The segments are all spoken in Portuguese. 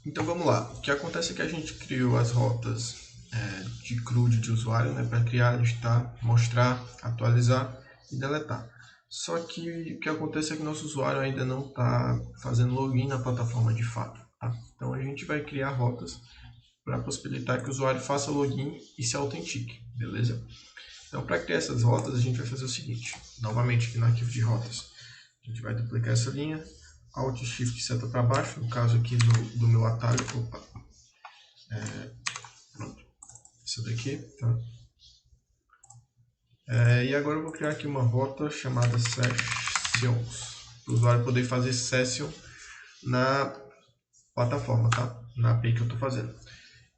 Então vamos lá. O que acontece é que a gente criou as rotas de CRUD de usuário, né, para criar, editar, mostrar, atualizar e deletar. Só que o que acontece é que nosso usuário ainda não está fazendo login na plataforma de fato. Tá? Então a gente vai criar rotas para possibilitar que o usuário faça login e se autentique, beleza? Então para criar essas rotas a gente vai fazer o seguinte, novamente aqui no arquivo de rotas, a gente vai duplicar essa linha, Alt Shift seta para baixo, no caso aqui do meu atalho, pronto, essa daqui, tá? E agora eu vou criar aqui uma rota chamada Sessions, para o usuário poder fazer session na plataforma, tá? Na API que eu estou fazendo.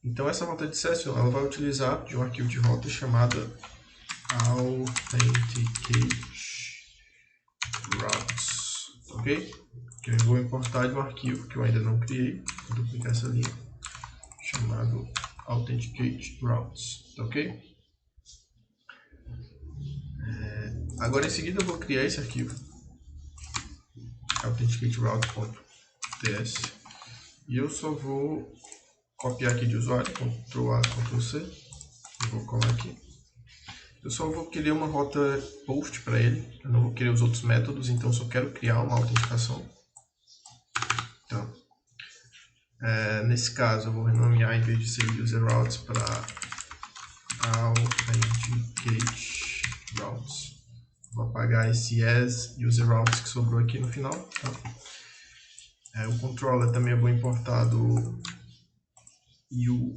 Então essa rota de session, ela vai utilizar de um arquivo de rota chamada Authenticate Routes, ok? Que eu vou importar de um arquivo que eu ainda não criei, vou duplicar essa linha, chamado Authenticate Routes, ok? Agora em seguida eu vou criar esse arquivo, authenticateroute.ts, e eu só vou copiar aqui de usuário, Ctrl A, Ctrl C, eu vou colar aqui. Eu só vou criar uma rota post para ele, eu não vou criar os outros métodos, então eu só quero criar uma autenticação. Então, nesse caso eu vou renomear, em vez de ser user routes, para authenticate routes. Vou apagar esse as user routes que sobrou aqui no final. Tá? O controller também eu vou importar do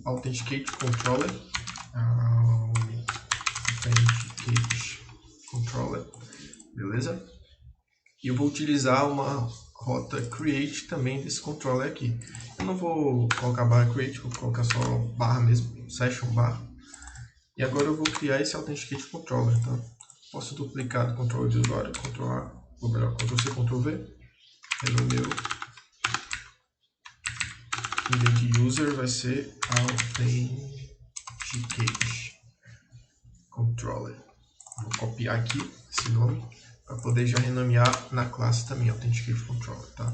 authenticate controller. Authenticate controller, beleza? E eu vou utilizar uma rota create também desse controller aqui. Eu não vou colocar barra create, vou colocar só barra mesmo, session barra. E agora eu vou criar esse authenticate controller, tá? Posso duplicar do controller de usuário, Ctrl A, ou melhor, Ctrl C, Ctrl V. No meu, em vez de user, vai ser authenticate controller. Vou copiar aqui esse nome para poder já renomear na classe também, authenticate controller, tá?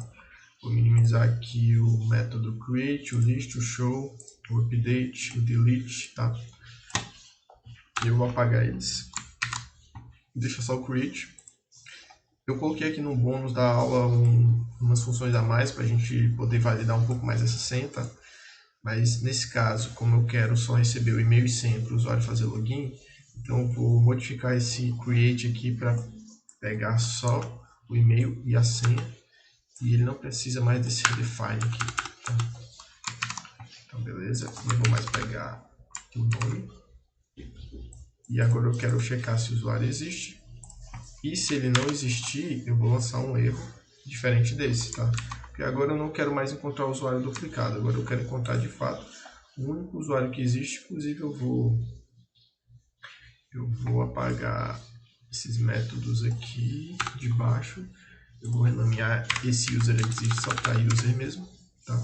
Vou minimizar aqui o método create, o list, o show, o update, o delete, tá? E eu vou apagar eles. Deixa só o create. Eu coloquei aqui no bônus da aula umas funções a mais para a gente poder validar um pouco mais essa senha, tá? Mas nesse caso, como eu quero só receber o e-mail e senha para o usuário fazer login, então eu vou modificar esse create aqui para pegar só o e-mail e a senha, e ele não precisa mais desse redefine aqui, tá? Então beleza, não vou mais pegar o nome. E agora eu quero checar se o usuário existe. E se ele não existir, eu vou lançar um erro diferente desse, tá? Porque agora eu não quero mais encontrar o usuário duplicado. Agora eu quero encontrar de fato o único usuário que existe. Inclusive eu vou apagar esses métodos aqui de baixo. Eu vou renomear esse user existe só para user mesmo, tá?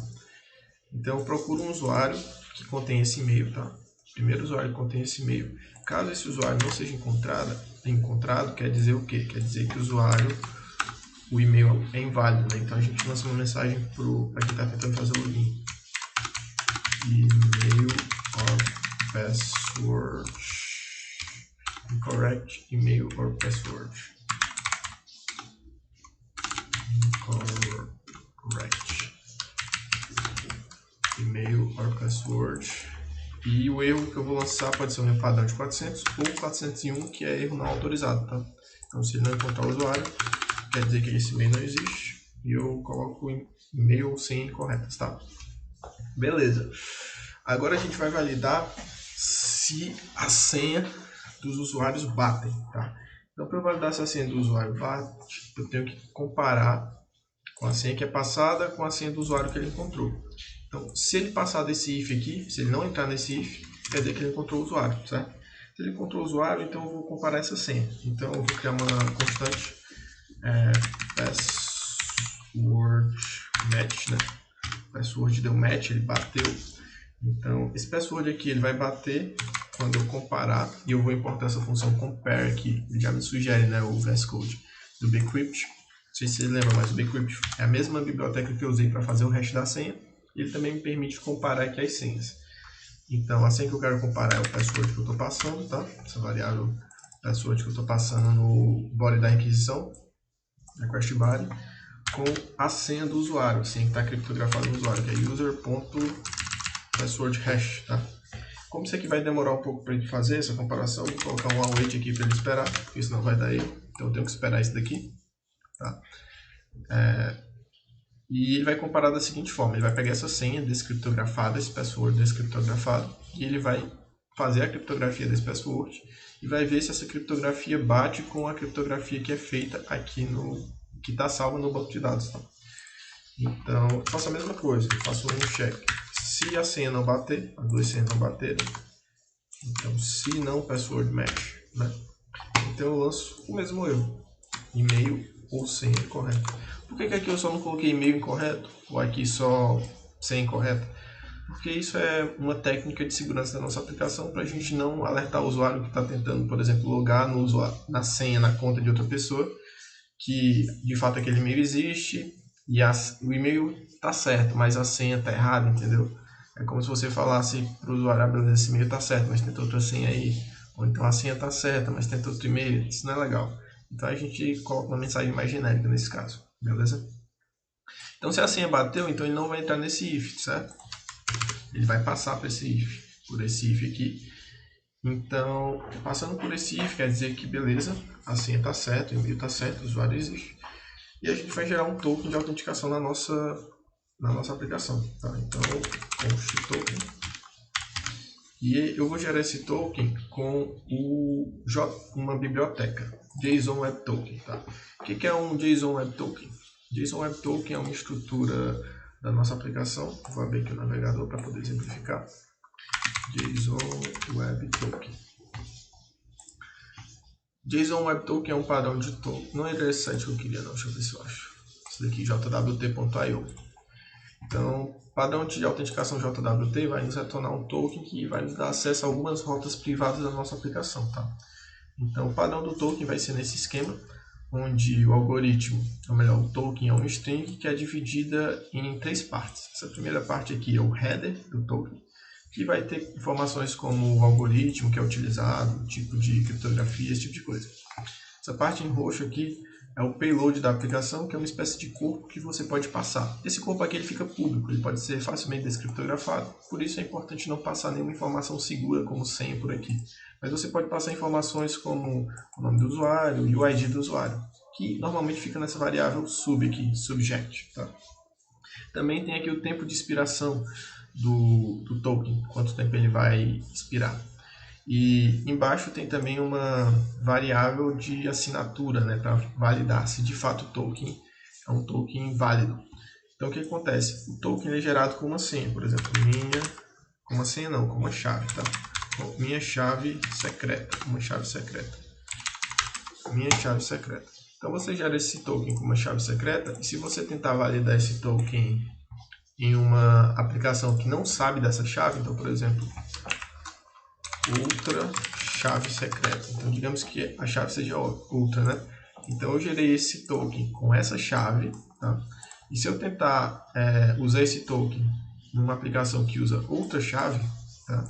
Então eu procuro um usuário que contém esse e-mail, tá? Primeiro usuário que contém esse e-mail. Caso esse usuário não seja encontrado, quer dizer o quê? Quer dizer que o e-mail é inválido, né? Então a gente lança uma mensagem para quem está tentando fazer o login. E-mail or password. Incorrect email or password. Incorrect email or password. E o erro que eu vou lançar pode ser um padrão de 400 ou 401, que é erro não autorizado, tá? Então, se ele não encontrar o usuário, quer dizer que esse e-mail não existe, e eu coloco e-mail ou senha incorretas, tá? Beleza. Agora a gente vai validar se a senha dos usuários batem, tá? Então, para eu validar se a senha do usuário bate, eu tenho que comparar com a senha que é passada com a senha do usuário que ele encontrou. Então, se ele passar desse if aqui, se ele não entrar nesse if, quer dizer que ele encontrou o usuário, certo? Se ele encontrou o usuário, então eu vou comparar essa senha. Então, eu vou criar uma constante password match, né? Password deu match, ele bateu. Então, esse password aqui ele vai bater quando eu comparar, e eu vou importar essa função compare aqui. Ele já me sugere, né, o VS Code do bcrypt. Não sei se vocês lembram, mas o bcrypt é a mesma biblioteca que eu usei para fazer o hash da senha. e ele também me permite comparar aqui as senhas. Então, a senha que eu quero comparar é o password que eu estou passando, tá? Essa variável password que eu estou passando no body da requisição, na quest body, com a senha do usuário, a senha que está criptografada no usuário, que é user.password hash, tá? Como isso aqui vai demorar um pouco para ele fazer essa comparação, vou colocar um await aqui para ele esperar, porque senão vai dar erro. Então eu tenho que esperar isso daqui, tá? E ele vai comparar da seguinte forma, ele vai pegar essa senha descriptografada, esse password descriptografado, e ele vai fazer a criptografia desse password e vai ver se essa criptografia bate com a criptografia que é feita aqui que está salva no banco de dados, tá? Então, eu faço a mesma coisa, eu faço um check. Se a senha não bater, as duas senhas não baterem, então se não password match, né? Então eu lanço o mesmo erro, e-mail ou senha incorreta. Por que aqui eu só não coloquei e-mail incorreto, ou aqui só senha incorreta? Porque isso é uma técnica de segurança da nossa aplicação para a gente não alertar o usuário que está tentando, por exemplo, logar no usuário, na senha na conta de outra pessoa, que de fato aquele e-mail existe e o e-mail está certo, mas a senha está errada, entendeu? É como se você falasse para o usuário, beleza, esse e-mail está certo, mas tem outra senha aí. Ou então a senha está certa, mas tem outro e-mail. Isso não é legal. Então a gente coloca uma mensagem mais genérica nesse caso, beleza? Então se a senha bateu, então ele não vai entrar nesse if, certo? Ele vai passar por esse if aqui. Então, passando por esse if quer dizer que beleza, a senha está certa, o e-mail está certo, o usuário existe. E a gente vai gerar um token de autenticação na nossa aplicação, tá? Então, const token. E eu vou gerar esse token com uma biblioteca, JSON Web Token, tá? O que é um JSON Web Token? JSON Web Token é uma estrutura da nossa aplicação. Vou abrir aqui o navegador para poder exemplificar. JSON Web Token. JSON Web Token é um padrão de token. Não é esse site que eu queria, não. Deixa eu ver se eu acho. Esse daqui, jwt.io. Então, padrão de autenticação JWT vai nos retornar um token que vai nos dar acesso a algumas rotas privadas da nossa aplicação, tá? Então, o padrão do token vai ser nesse esquema, onde o algoritmo, ou melhor, o token é uma string que é dividida em 3 partes. Essa primeira parte aqui é o header do token, que vai ter informações como o algoritmo que é utilizado, o tipo de criptografia, esse tipo de coisa. Essa parte em roxo aqui é o payload da aplicação, que é uma espécie de corpo que você pode passar. Esse corpo aqui ele fica público, ele pode ser facilmente descriptografado, por isso é importante não passar nenhuma informação segura como senha por aqui. Mas você pode passar informações como o nome do usuário e o ID do usuário, que normalmente fica nessa variável sub aqui, subject. Tá? Também tem aqui o tempo de expiração do token, quanto tempo ele vai expirar. E embaixo tem também uma variável de assinatura, né, para validar se de fato o token é um token válido. Então o que acontece? O token é gerado com uma senha, por exemplo, com uma senha não, com uma chave, tá? Minha chave secreta, minha chave secreta. Então você gera esse token com uma chave secreta e se você tentar validar esse token em uma aplicação que não sabe dessa chave, então por exemplo, ultra chave secreta. Então, digamos que a chave seja ultra, né? Então, eu gerei esse token com essa chave, tá? E se eu tentar usar esse token numa aplicação que usa outra chave, tá?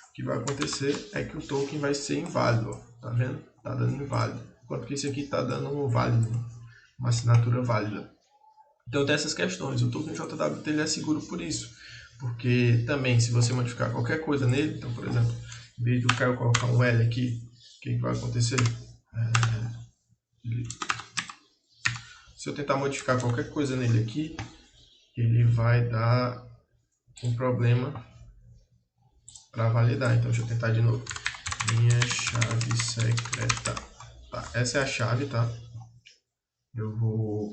O que vai acontecer é que o token vai ser inválido, ó. Tá vendo? Tá dando inválido. Enquanto que esse aqui tá dando um válido, uma assinatura válida. Então, tem essas questões. O token JWT ele é seguro por isso. Porque também, se você modificar qualquer coisa nele, então, por exemplo, em vez do Caio colocar um L aqui, o que vai acontecer? Se eu tentar modificar qualquer coisa nele aqui, ele vai dar um problema para validar. Então, deixa eu tentar de novo. Minha chave secreta. Tá, essa é a chave, tá? Eu vou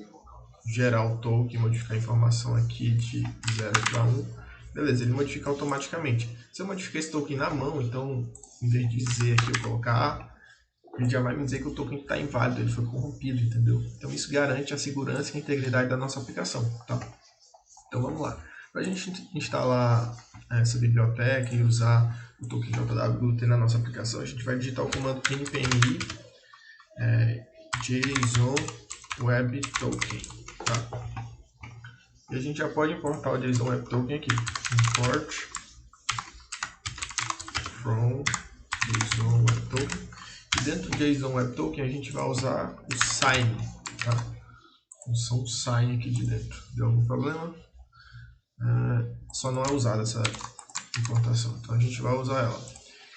gerar o token, modificar a informação aqui de 0 para 1. Beleza, ele modifica automaticamente. Se eu modificar esse token na mão, então, em vez de dizer aqui eu colocar A, ele já vai me dizer que o token está inválido, ele foi corrompido, entendeu? Então isso garante a segurança e a integridade da nossa aplicação, tá? Então vamos lá. Para a gente instalar essa biblioteca e usar o token JWT na nossa aplicação, a gente vai digitar o comando npm JSON Web Token, tá? E a gente já pode importar o JSON Web Token aqui. Import from JSON Web Token. E dentro do JSON Web Token a gente vai usar o sign, tá? A função sign aqui de dentro. Deu algum problema? Só não é usada essa importação, então a gente vai usar ela.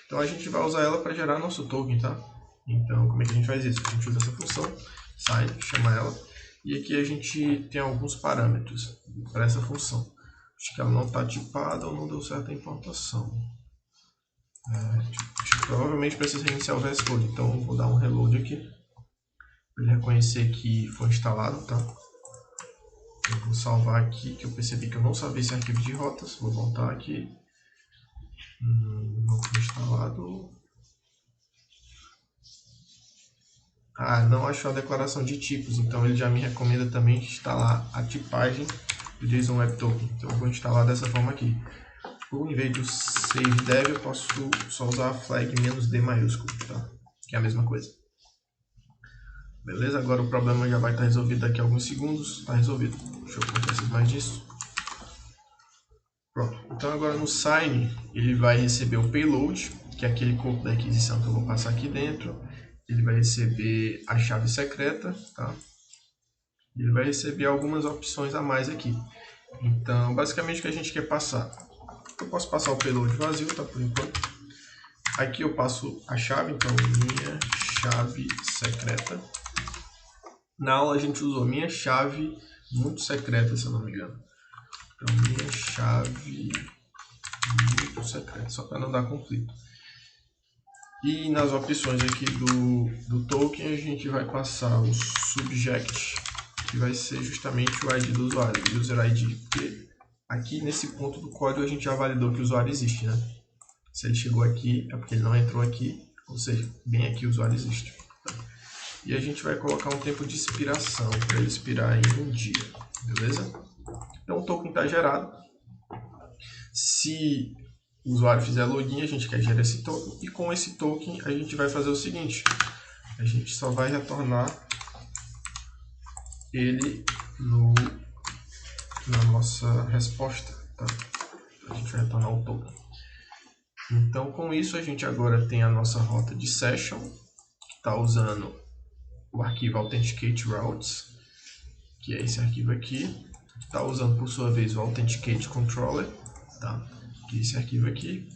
Então a gente vai usar ela para gerar nosso token, tá? Então como é que a gente faz isso? A gente usa essa função sign, chama ela, e aqui a gente tem alguns parâmetros para essa função. Acho que ela não está tipada ou não deu certo a importação. Provavelmente precisa reiniciar o VS Code, então eu vou dar um reload aqui para ele reconhecer que foi instalado, tá? Eu vou salvar aqui, que eu percebi que eu não salvei esse arquivo de rotas. Vou voltar aqui. Não foi instalado. Não achou a declaração de tipos, então ele já me recomenda também instalar a tipagem do JSON Web Token. Então eu vou instalar dessa forma aqui. Ou em vez do save dev, eu posso só usar a flag "-d" maiúsculo, tá? Que é a mesma coisa. Beleza? Agora o problema já vai estar resolvido daqui a alguns segundos. Está resolvido. Deixa eu acontecer mais disso. Pronto. Então agora no sign ele vai receber o payload, que é aquele corpo da requisição que eu vou passar aqui dentro. Ele vai receber a chave secreta, tá? Ele vai receber algumas opções a mais aqui. Então, basicamente o que a gente quer passar. Eu posso passar o payload vazio, tá? Por enquanto. Aqui eu passo a chave, então minha chave secreta. Na aula a gente usou minha chave muito secreta, se eu não me engano. Então, minha chave muito secreta, só para não dar conflito. E nas opções aqui do token, a gente vai passar o subject, que vai ser justamente o ID do usuário, o user ID. Porque aqui nesse ponto do código a gente já validou que o usuário existe, né? Se ele chegou aqui, é porque ele não entrou aqui, ou seja, bem aqui o usuário existe. E a gente vai colocar um tempo de expiração, para ele expirar em 1 dia, beleza? Então o token está gerado. Se o usuário fizer login, a gente quer gerar esse token. E com esse token a gente vai fazer o seguinte. A gente só vai retornar ele na nossa resposta. Tá? A gente vai retornar o token. Então com isso a gente agora tem a nossa rota de session, que está usando o arquivo Authenticate Routes, que é esse arquivo aqui. Está usando por sua vez o Authenticate Controller, tá? Que é esse arquivo aqui,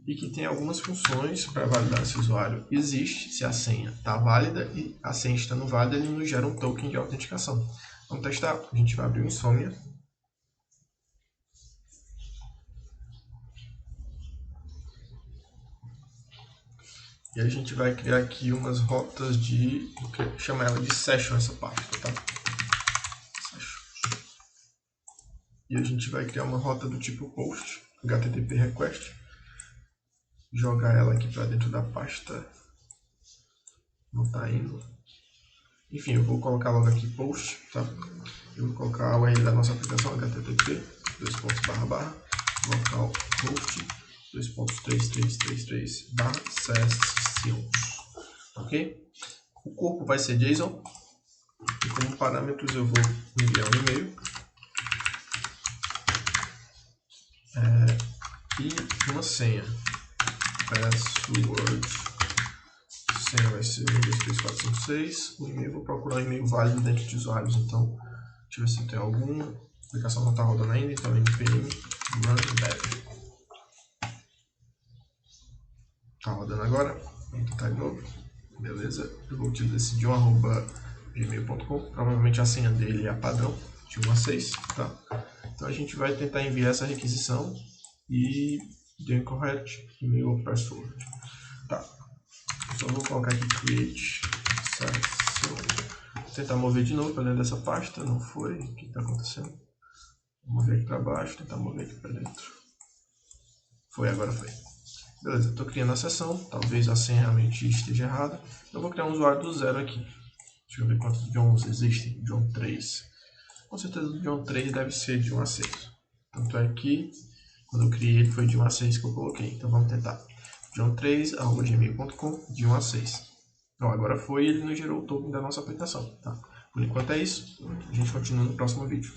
e que tem algumas funções para validar se o usuário existe, se a senha está válida, e a senha estando válida ele nos gera um token de autenticação. Vamos testar? A gente vai abrir o Insomnia. E a gente vai criar aqui umas rotas de, chama ela de session essa parte, tá? E a gente vai criar uma rota do tipo post, HTTP request, jogar ela aqui para dentro da pasta, não está indo. Enfim, eu vou colocar logo aqui post, tá? Eu vou colocar a URL da nossa aplicação, http localhost 2.3333/sessions, ok? O corpo vai ser JSON e como parâmetros eu vou enviar um e-mail e uma senha. Password. Senha vai ser 1, 2, 3, 4, 5, 6. O e-mail, vou procurar um e-mail válido dentro de usuários. Então, deixa eu ver se tem algum. A aplicação não está rodando ainda, então npm run dev. Está rodando agora. Vamos tentar de novo. Beleza. Eu vou utilizar esse john@gmail.com. Provavelmente a senha dele é a padrão, de 1 a 6. Tá? Então a gente vai tentar enviar essa requisição e deu incorreto e-mail ou password. Tá. Só vou colocar aqui create session. Vou tentar mover de novo para dentro dessa pasta. Não foi. O que está acontecendo? Vou mover aqui para baixo, tentar mover aqui para dentro. Foi, agora foi. Beleza, estou criando a sessão. Talvez a senha realmente esteja errada. Eu vou criar um usuário do zero aqui. Deixa eu ver quantos Johns existem. John 3. Com certeza o John 3 deve ser de 1 a 6. Tanto é que quando eu criei ele foi de 1 a 6 que eu coloquei. Então vamos tentar. john3@gmail.com de 1 a 6. Então agora foi e ele nos gerou o token da nossa aplicação. Tá? Por enquanto é isso. A gente continua no próximo vídeo.